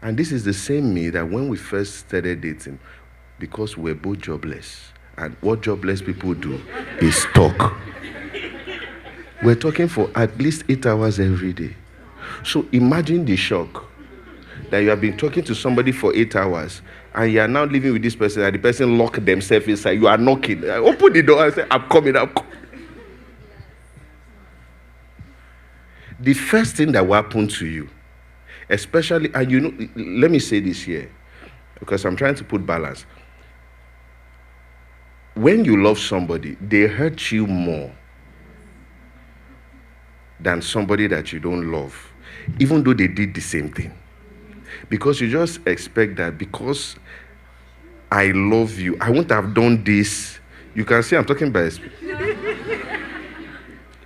And this is the same me that when we first started dating, because we're both jobless, and what jobless people do is talk. We're talking for at least 8 hours every day. So imagine the shock that you have been talking to somebody for 8 hours and you are now living with this person and the person lock themselves inside. You are knocking. I open the door and say, I'm coming. The first thing that will happen to you, especially, and you know, let me say this here, because I'm trying to put balance. When you love somebody, they hurt you more than somebody that you don't love, even though they did the same thing. Because you just expect that because I love you, I wouldn't have done this. You can see I'm talking by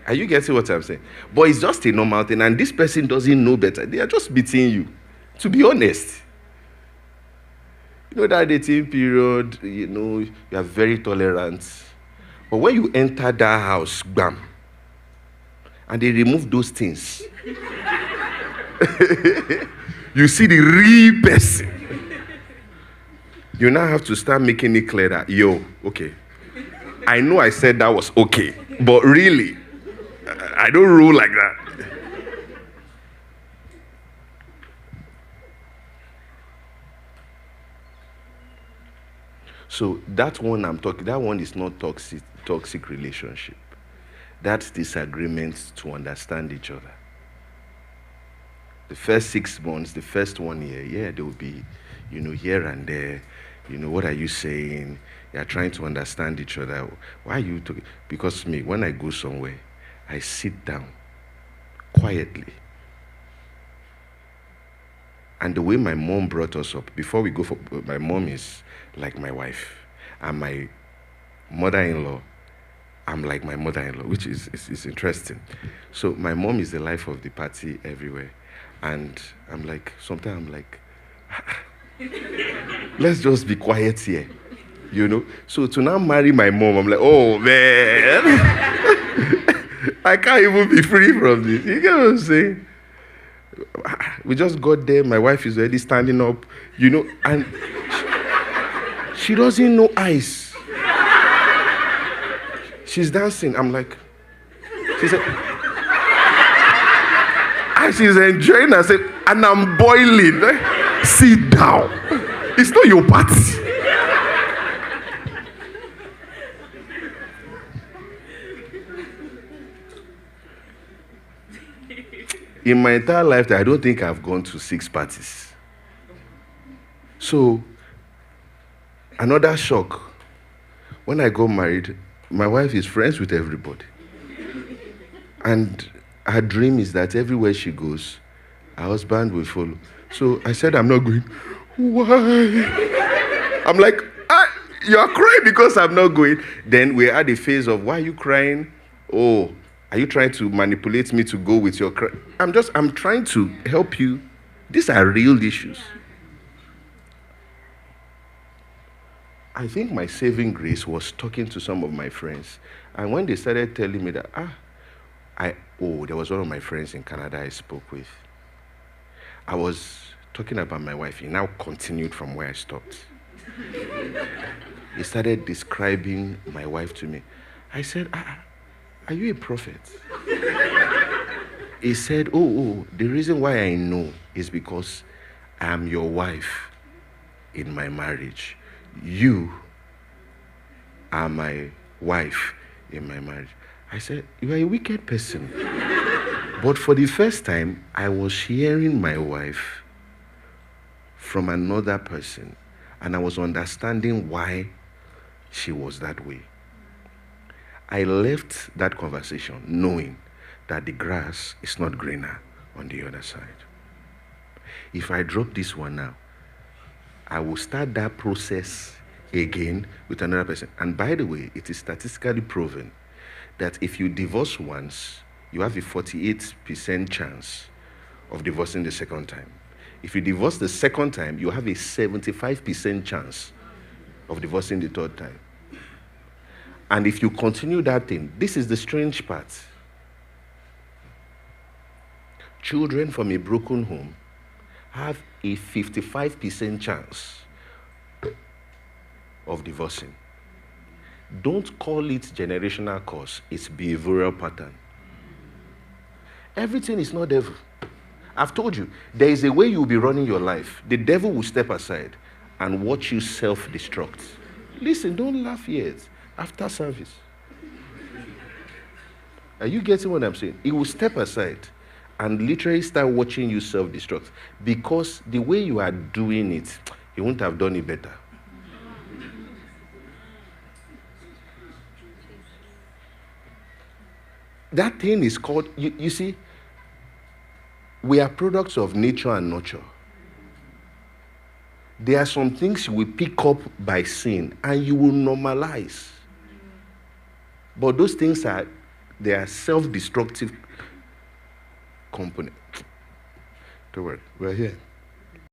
Are you getting what I'm saying? But it's just a normal thing, and this person doesn't know better. They are just beating you, to be honest. You know, that dating period, you know, you are very tolerant. But when you enter that house, bam, and they remove those things, you see the real person. You now have to start making it clear that, yo, okay, I know I said that was okay, but really, I don't rule like that. So that one I'm talking, that one is not toxic relationship. That's disagreements to understand each other. The first 6 months, the first 1 year, yeah, there will be, you know, here and there, you know, what are you saying? You are trying to understand each other. Why are you talking? Because me, when I go somewhere, I sit down quietly. And the way my mom brought us up, before we go for, my mom is like my wife. And my mother-in-law, I'm like my mother-in-law, which is interesting. So my mom is the life of the party everywhere. And I'm like, sometimes I'm like, let's just be quiet here, you know? So to now marry my mom, I'm like, oh, man. I can't even be free from this. You get what I'm saying? We just got there. My wife is already standing up, you know, and she doesn't know ice. She's dancing. I'm like, she said, and she's enjoying herself, and I'm boiling. Sit down. It's not your party. In my entire life, I don't think I've gone to 6 parties. So, another shock. When I got married, my wife is friends with everybody. And her dream is that everywhere she goes, her husband will follow. So I said, I'm not going. Why? I'm like, you're crying because I'm not going. Then we had a phase of, why are you crying? Oh, are you trying to manipulate me to go with your cry? I'm trying to help you. These are real issues. I think my saving grace was talking to some of my friends. And when they started telling me that, there was one of my friends in Canada I spoke with. I was talking about my wife. He now continued from where I stopped. He started describing my wife to me. I said, are you a prophet? He said, the reason why I know is because I am your wife in my marriage. You are my wife in my marriage. I said, you are a wicked person. But for the first time, I was hearing my wife from another person, and I was understanding why she was that way. I left that conversation knowing that the grass is not greener on the other side. If I drop this one now, I will start that process again with another person. And by the way, it is statistically proven that if you divorce once, you have a 48% chance of divorcing the second time. If you divorce the second time, you have a 75% chance of divorcing the third time. And if you continue that thing, this is the strange part. Children from a broken home have a 55% chance of divorcing. Don't call it generational curse, it's behavioral pattern. Everything is not devil. I've told you, there is a way you'll be running your life. The devil will step aside and watch you self-destruct. Listen, don't laugh yet. After service. Are you getting what I'm saying? He will step aside and literally start watching you self-destruct. Because the way you are doing it, he won't have done it better. That thing is called, you see, we are products of nature and nurture. There are some things you will pick up by sin and you will normalize. But those things they are self-destructive component. Don't worry, we're here.